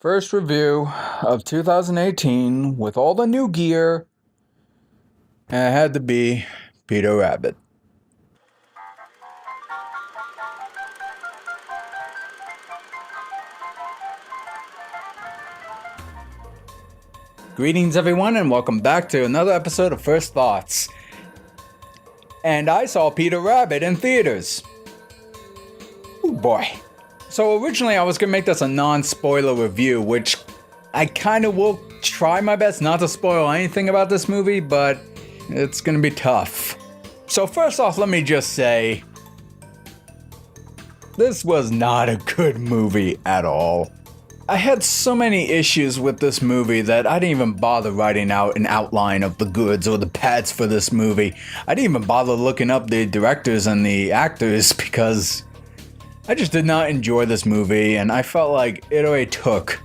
First review of 2018 with all the new gear, and it had to be Peter Rabbit. Greetings everyone and welcome back to another episode of First Thoughts. And I saw Peter Rabbit in theaters. Oh boy. So originally I was going to make this a non-spoiler review, which I kind of will try my best not to spoil anything about this movie, but it's going to be tough. So first off, let me just say, this was not a good movie at all. I had so many issues with this movie that I didn't even bother writing out an outline of the goods or the bads for this movie. I didn't even bother looking up the directors and the actors because I just did not enjoy this movie, and I felt like it already took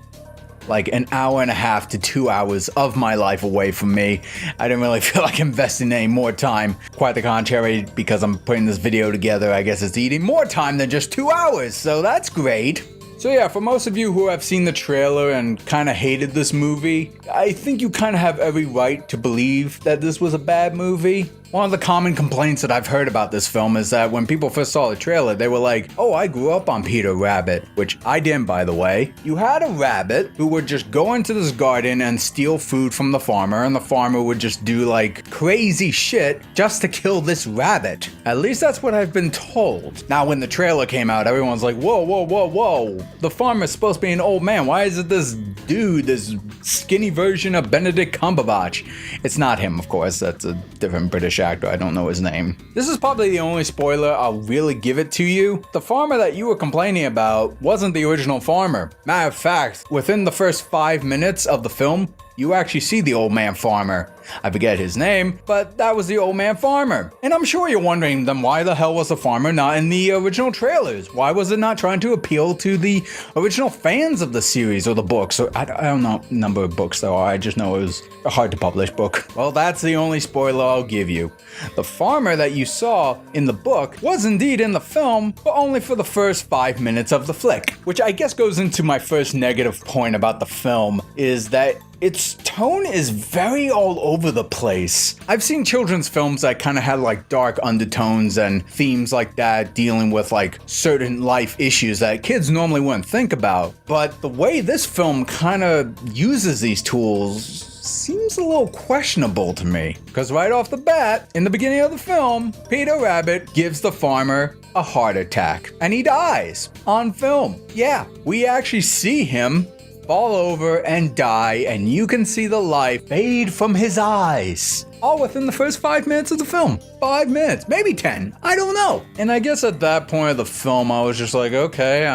like an hour and a half to 2 hours of my life away from me. I didn't really feel like investing any more time. Quite the contrary, because I'm putting this video together, I guess it's eating more time than just 2 hours, so that's great. So yeah, for most of you who have seen the trailer and kind of hated this movie, I think you kind of have every right to believe that this was a bad movie. One of the common complaints that I've heard about this film is that when people first saw the trailer, they were like, oh, I grew up on Peter Rabbit, which I didn't, by the way. You had a rabbit who would just go into this garden and steal food from the farmer, and the farmer would just do like crazy shit just to kill this rabbit. At least that's what I've been told. Now, when the trailer came out, everyone's like, whoa, whoa, whoa, whoa. The farmer's supposed to be an old man. Why is it this dude, this skinny version of Benedict Cumberbatch? It's not him, of course. That's a different British actor. I don't know his name. This is probably the only spoiler I'll really give it to you. The farmer that you were complaining about wasn't the original farmer. Matter of fact, within the first 5 minutes of the film, you actually see the old man farmer. I forget his name, but that was the old man farmer. And I'm sure you're wondering, then why the hell was the farmer not in the original trailers? Why was it not trying to appeal to the original fans of the series or the books? Or I don't know the number of books there are, I just know it was a hard to publish book. Well, that's the only spoiler I'll give you. The farmer that you saw in the book was indeed in the film, but only for the first 5 minutes of the flick. Which I guess goes into my first negative point about the film, is that its tone is very all over the place. I've seen children's films that kind of had like dark undertones and themes like that, dealing with like certain life issues that kids normally wouldn't think about. But the way this film kind of uses these tools seems a little questionable to me. Because right off the bat, in the beginning of the film, Peter Rabbit gives the farmer a heart attack. And he dies on film. Yeah, we actually see him fall over and die, and you can see the light fade from his eyes. All within the first 5 minutes of the film. 5 minutes, maybe 10, I don't know. And I guess at that point of the film, I was just like, okay,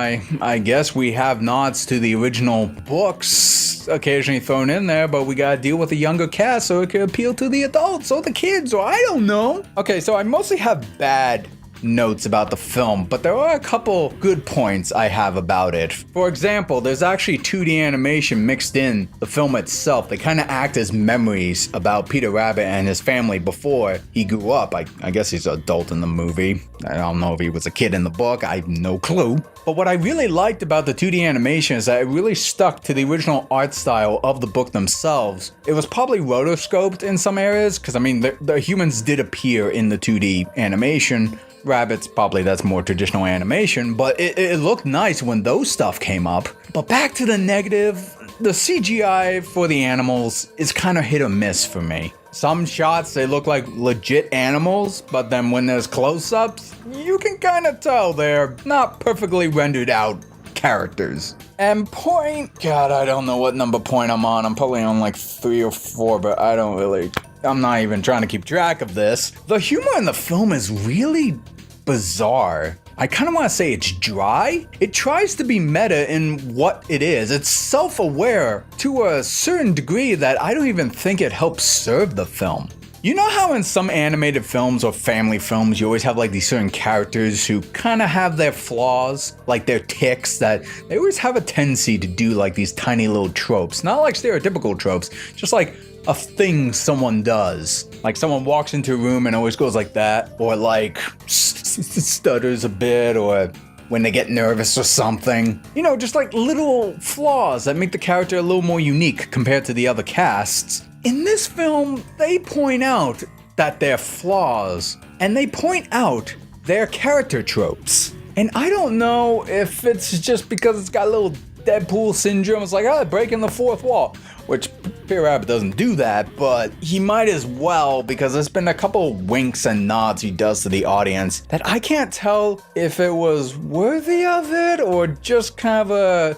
I guess we have nods to the original books occasionally thrown in there, but we gotta deal with a younger cast so it could appeal to the adults or the kids, or I don't know. Okay, so I mostly have bad notes about the film, but there are a couple good points I have about it. For example, there's actually 2D animation mixed in the film itself. They kind of act as memories about Peter Rabbit and his family before he grew up. I guess he's an adult in the movie. I don't know if he was a kid in the book. I have no clue. But what I really liked about the 2D animation is that it really stuck to the original art style of the book themselves. It was probably rotoscoped in some areas, because I mean, the humans did appear in the 2D animation. Rabbits, probably that's more traditional animation, but it looked nice when those stuff came up. But back to the negative, the CGI for the animals is kind of hit or miss for me. Some shots, they look like legit animals, but then when there's close-ups, you can kind of tell they're not perfectly rendered out characters. And point, God, I don't know what number point I'm on. I'm probably on like 3 or 4, but I'm not even trying to keep track of this. The humor in the film is really bizarre. I kind of want to say it's dry. It tries to be meta in what it is. It's self-aware to a certain degree that I don't even think it helps serve the film. You know how in some animated films or family films, you always have like these certain characters who kind of have their flaws, like their tics, that they always have a tendency to do like these tiny little tropes. Not like stereotypical tropes, just like a thing someone does. Like someone walks into a room and always goes like that, or like stutters a bit, or when they get nervous or something. You know, just like little flaws that make the character a little more unique compared to the other casts. In this film, they point out that they're flaws, and they point out their character tropes. And I don't know if it's just because it's got a little Deadpool syndrome. It's like, breaking the fourth wall. Which Peter Rabbit doesn't do that, but he might as well, because there's been a couple winks and nods he does to the audience that I can't tell if it was worthy of it or just kind of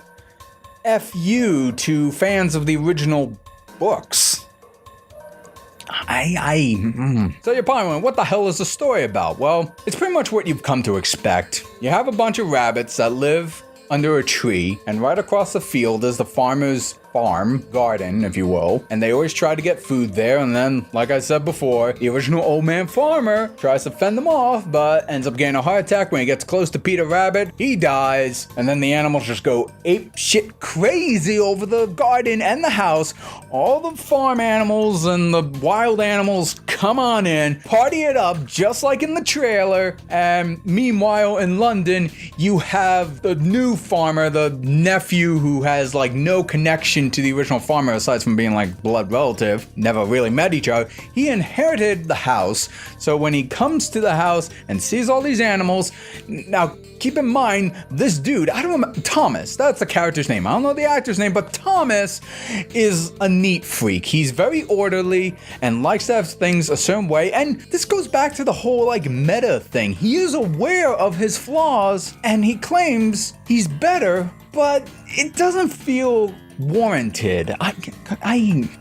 a FU to fans of the original books. So you're probably wondering, what the hell is the story about? Well, it's pretty much what you've come to expect. You have a bunch of rabbits that live under a tree, and right across the field is the farmer's garden, if you will, and they always try to get food there, and then, like I said before, the original old man farmer tries to fend them off, but ends up getting a heart attack when he gets close to Peter Rabbit. He dies, and then the animals just go ape shit crazy over the garden and the house. All the farm animals and the wild animals come on in, party it up, just like in the trailer, and meanwhile in London, you have the new farmer, the nephew who has like no connection to the original farmer aside from being like blood relative, never really met each other. He inherited the house, so when he comes to the house and sees all these animals, now keep in mind, this dude, I don't remember, Thomas, that's the character's name, I don't know the actor's name, but Thomas is a neat freak. He's very orderly and likes to have things a certain way, and this goes back to the whole like meta thing. He is aware of his flaws and he claims he's better, but it doesn't feel warranted.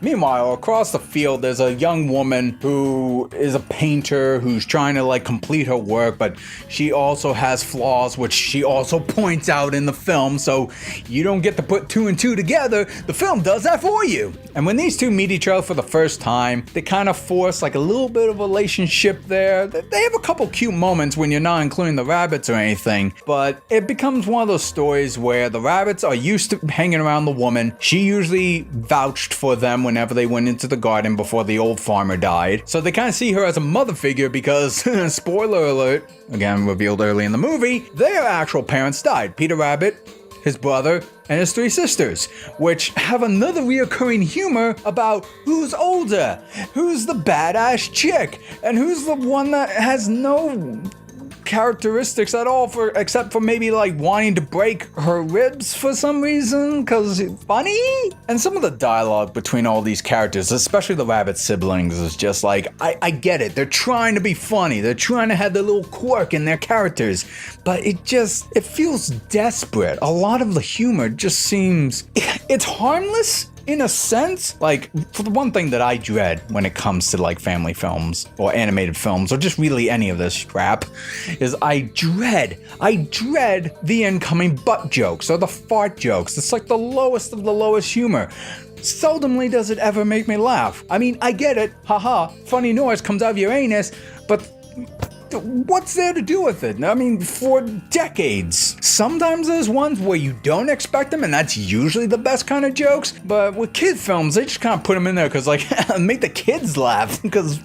Meanwhile, across the field, there's a young woman who is a painter who's trying to like complete her work, but she also has flaws, which she also points out in the film, so you don't get to put two and two together. The film does that for you. And when these two meet each other for the first time, they kind of force like a little bit of a relationship there. They have a couple cute moments when you're not including the rabbits or anything, but it becomes one of those stories where the rabbits are used to hanging around the woman. She usually vouched for them whenever they went into the garden before the old farmer died. So they kind of see her as a mother figure because, spoiler alert, again revealed early in the movie, their actual parents died. Peter Rabbit, his brother, and his three sisters, which have another reoccurring humor about who's older, who's the badass chick, and who's the one that has no characteristics at all except for maybe like wanting to break her ribs for some reason because it's funny. And some of the dialogue between all these characters, especially the rabbit siblings, is just like, I get it, they're trying to be funny, they're trying to have their little quirk in their characters, but it feels desperate. A lot of the humor just seems, it's harmless in a sense. Like, for the one thing that I dread when it comes to like family films or animated films or just really any of this crap is I dread the incoming butt jokes or the fart jokes. It's like the lowest of the lowest humor. Seldomly does it ever make me laugh. I mean, I get it, haha, funny noise comes out of your anus, but what's there to do with it? I mean, for decades. Sometimes there's ones where you don't expect them, and that's usually the best kind of jokes. But with kid films, they just kind of put them in there because, like, make the kids laugh because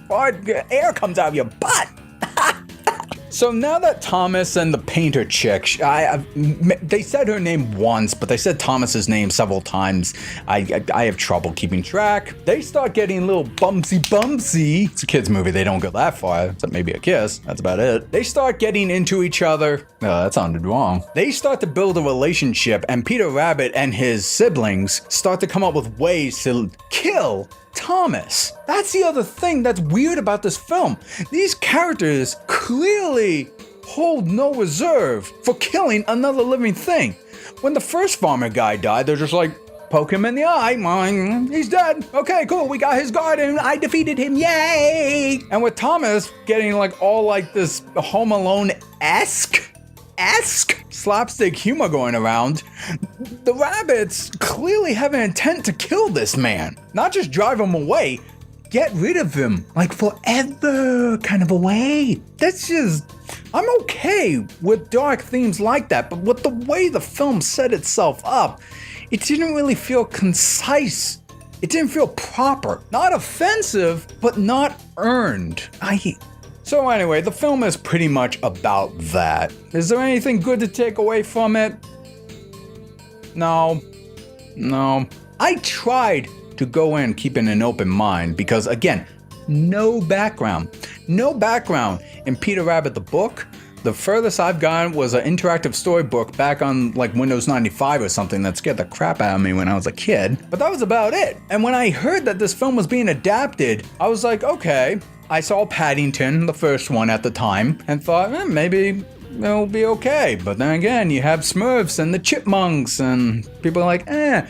air comes out of your butt. So now that Thomas and the painter chick, they said her name once, but they said Thomas's name several times. I have trouble keeping track. They start getting a little bumsy. It's a kid's movie. They don't go that far, except maybe a kiss. That's about it. They start getting into each other. That sounded wrong. They start to build a relationship, and Peter Rabbit and his siblings start to come up with ways to kill Thomas. That's the other thing that's weird about this film. These characters clearly hold no reserve for killing another living thing. When the first farmer guy died, they're just like, poke him in the eye, he's dead. Okay, cool, we got his garden, I defeated him, yay! And with Thomas getting like all like this Home Alone-esque slapstick humor going around, the rabbits clearly have an intent to kill this man. Not just drive him away, get rid of him, like forever kind of a way. That's just, I'm okay with dark themes like that, but with the way the film set itself up, it didn't really feel concise. It didn't feel proper. Not offensive, but not earned. So anyway, the film is pretty much about that. Is there anything good to take away from it? No. I tried to go in keeping an open mind because, again, no background in Peter Rabbit the book. The furthest I've gone was an interactive storybook back on like Windows 95 or something that scared the crap out of me when I was a kid. But that was about it. And when I heard that this film was being adapted, I was like, okay. I saw Paddington, the first one at the time, and thought, maybe it'll be okay. But then again, you have Smurfs and the Chipmunks, and people are like,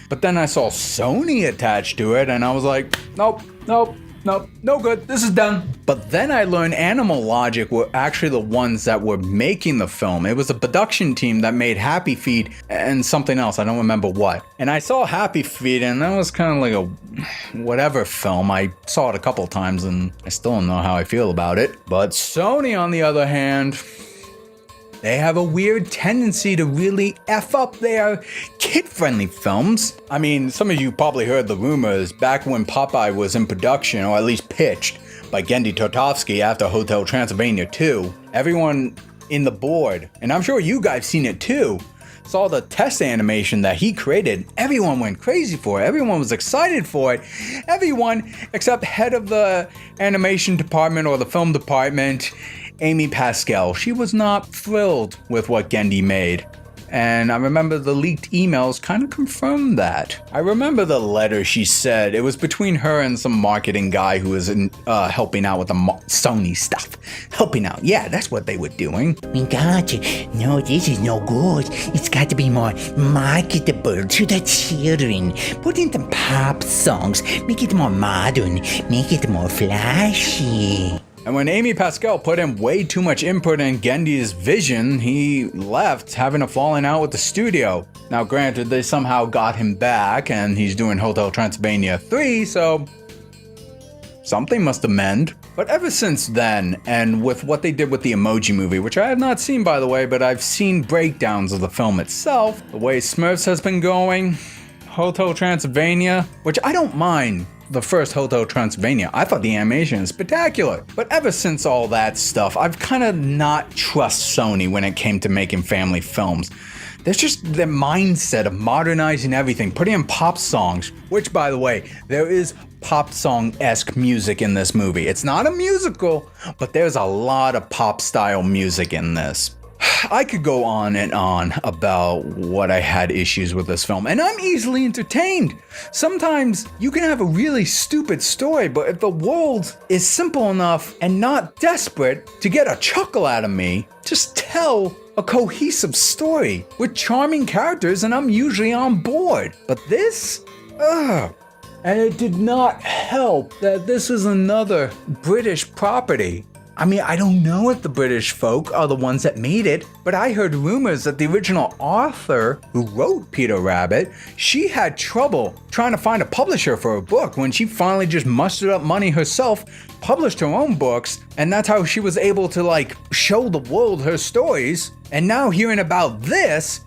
But then I saw Sony attached to it, and I was like, nope, no good, this is done. But then I learned Animal Logic were actually the ones that were making the film. It was a production team that made Happy Feet and something else, I don't remember what. And I saw Happy Feet, and that was kind of like a whatever film. I saw it a couple times, and I still don't know how I feel about it. But Sony, on the other hand, they have a weird tendency to really F up their kid-friendly films. I mean, some of you probably heard the rumors back when Popeye was in production, or at least pitched, by Genndy Tartakovsky after Hotel Transylvania 2. Everyone in the board, and I'm sure you guys seen it too, saw the test animation that he created. Everyone went crazy for it. Everyone was excited for it. Everyone except head of the animation department or the film department, Amy Pascal. She was not thrilled with what Genndy made. And I remember the leaked emails kind of confirmed that. I remember the letter she said. It was between her and some marketing guy who was helping out with the Sony stuff. Helping out. Yeah, that's what they were doing. We got you. No, this is no good. It's got to be more marketable to the children. Put in some pop songs. Make it more modern. Make it more flashy. And when Amy Pascal put in way too much input in Genndy's vision, he left, having a falling out with the studio. Now granted, they somehow got him back, and he's doing Hotel Transylvania 3, so something must amend. But ever since then, and with what they did with the Emoji Movie, which I have not seen by the way, but I've seen breakdowns of the film itself, the way Smurfs has been going, Hotel Transylvania, which I don't mind. The first Hotel Transylvania, I thought the animation is spectacular. But ever since all that stuff, I've kind of not trust Sony when it came to making family films. There's just the mindset of modernizing everything, putting in pop songs, which by the way, there is pop song-esque music in this movie. It's not a musical, but there's a lot of pop style music in this. I could go on and on about what I had issues with this film, and I'm easily entertained. Sometimes you can have a really stupid story, but if the world is simple enough and not desperate to get a chuckle out of me, just tell a cohesive story with charming characters and I'm usually on board. But this? And it did not help that this is another British property. I mean, I don't know if the British folk are the ones that made it, but I heard rumors that the original author who wrote Peter Rabbit, she had trouble trying to find a publisher for her book when she finally just mustered up money herself, published her own books, and that's how she was able to show the world her stories. And now hearing about this,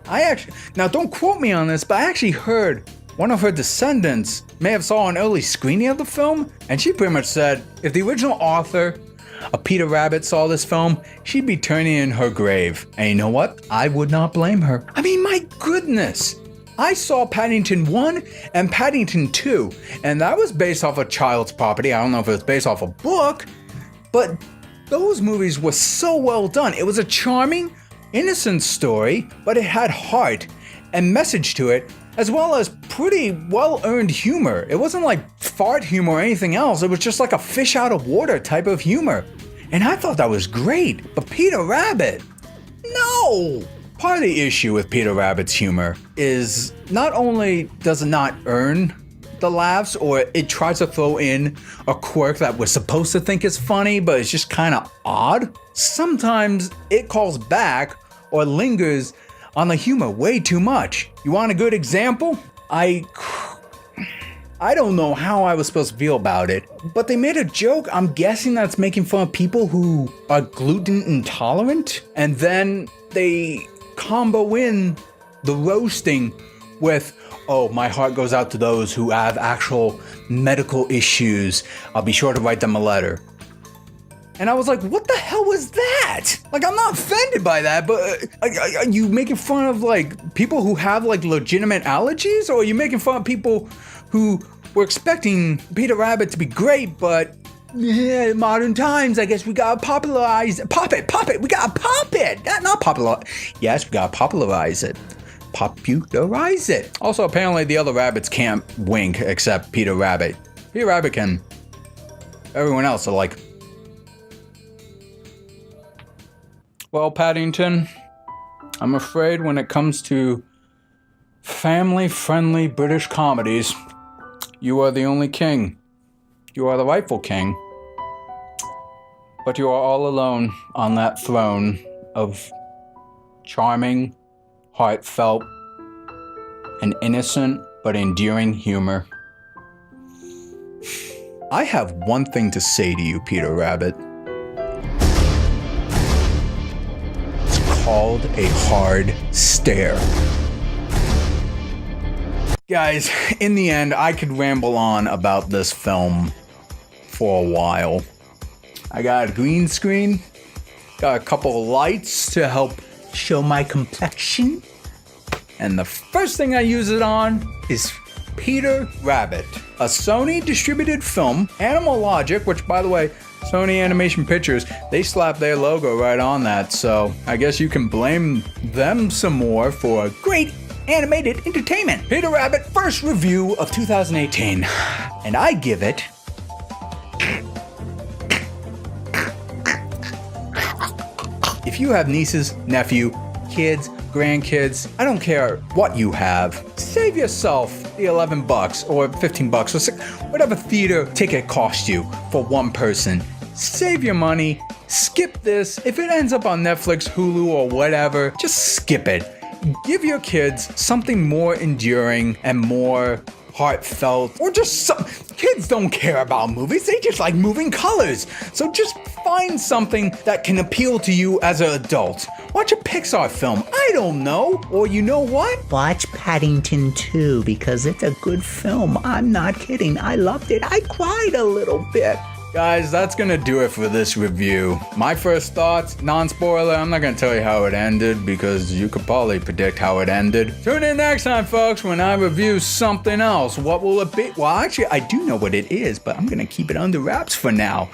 now don't quote me on this, but I actually heard one of her descendants may have saw an early screening of the film, and she pretty much said, if the original author Peter Rabbit saw this film, she'd be turning in her grave. And you know what? I would not blame her. I mean, my goodness. I saw Paddington 1 and Paddington 2, and that was based off a child's property. I don't know if it was based off a book, but those movies were so well done. It was a charming, innocent story, but it had heart and message to it, as well as pretty well-earned humor. It wasn't like fart humor or anything else. It was just like a fish out of water type of humor. And I thought that was great. But Peter Rabbit, no! Part of the issue with Peter Rabbit's humor is not only does it not earn the laughs, or it tries to throw in a quirk that we're supposed to think is funny, but it's just kind of odd. Sometimes it calls back or lingers on the humor way too much. You want a good example? I don't know how I was supposed to feel about it, but they made a joke. I'm guessing that's making fun of people who are gluten intolerant, and then they combo in the roasting with, oh, my heart goes out to those who have actual medical issues. I'll be sure to write them a letter. And I was like, what the hell was that? Like, I'm not offended by that, but are you making fun of, like, people who have, like, legitimate allergies? Or are you making fun of people who were expecting Peter Rabbit to be great, but yeah, modern times, I guess we gotta popularize it. Pop it, we gotta pop it. Not popular. Yes, we gotta popularize it. Popularize it. Also, apparently the other rabbits can't wink except Peter Rabbit. Peter Rabbit can. Everyone else are like, well, Paddington, I'm afraid when it comes to family-friendly British comedies, you are the only king. You are the rightful king. But you are all alone on that throne of charming, heartfelt, and innocent but endearing humor. I have one thing to say to you, Peter Rabbit. It's called a hard stare. Guys, in the end, I could ramble on about this film for a while. I got a green screen, got a couple of lights to help show my complexion, and the first thing I use it on is Peter Rabbit, a Sony distributed film, Animal Logic, which, by the way, Sony Animation Pictures, they slapped their logo right on that, so I guess you can blame them some more for great animated entertainment. Peter Rabbit, first review of 2018, and I give it if you have nieces, nephew, kids, grandkids, I don't care what you have, save yourself the $11 or $15 or whatever theater ticket cost you for one person. Save your money, skip this. If it ends up on Netflix, Hulu, or whatever, just skip it. Give your kids something more enduring and more heartfelt, or just some. Kids don't care about movies, they just like moving colors. So just find something that can appeal to you as an adult. Watch a Pixar film, I don't know. Or you know what? Watch Paddington 2 because it's a good film. I'm not kidding. I loved it. I cried a little bit. Guys, that's gonna do it for this review. My first thoughts, non-spoiler, I'm not gonna tell you how it ended because you could probably predict how it ended. Tune in next time, folks, when I review something else. What will it be? Well, actually, I do know what it is, but I'm gonna keep it under wraps for now.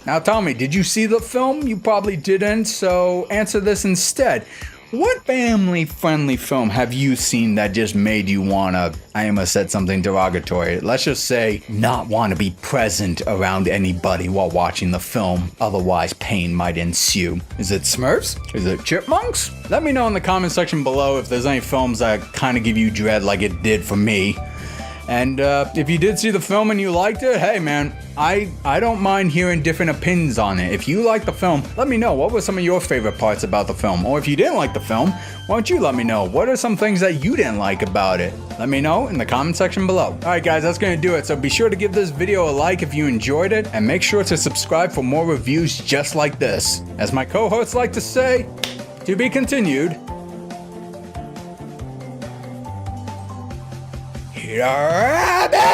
Now tell me, did you see the film? You probably didn't, so answer this instead. What family-friendly film have you seen that just made you wanna, I almost said something derogatory, let's just say not want to be present around anybody while watching the film, otherwise pain might ensue? Is it Smurfs? Is it Chipmunks? Let me know in the comment section below if there's any films that kind of give you dread like it did for me. And if you did see the film and you liked it, hey man, I don't mind hearing different opinions on it. If you liked the film, let me know what were some of your favorite parts about the film. Or if you didn't like the film, why don't you let me know? What are some things that you didn't like about it? Let me know in the comment section below. Alright guys, that's gonna do it. So be sure to give this video a like if you enjoyed it, and make sure to subscribe for more reviews just like this. As my co-hosts like to say, to be continued. Peter Rabbit!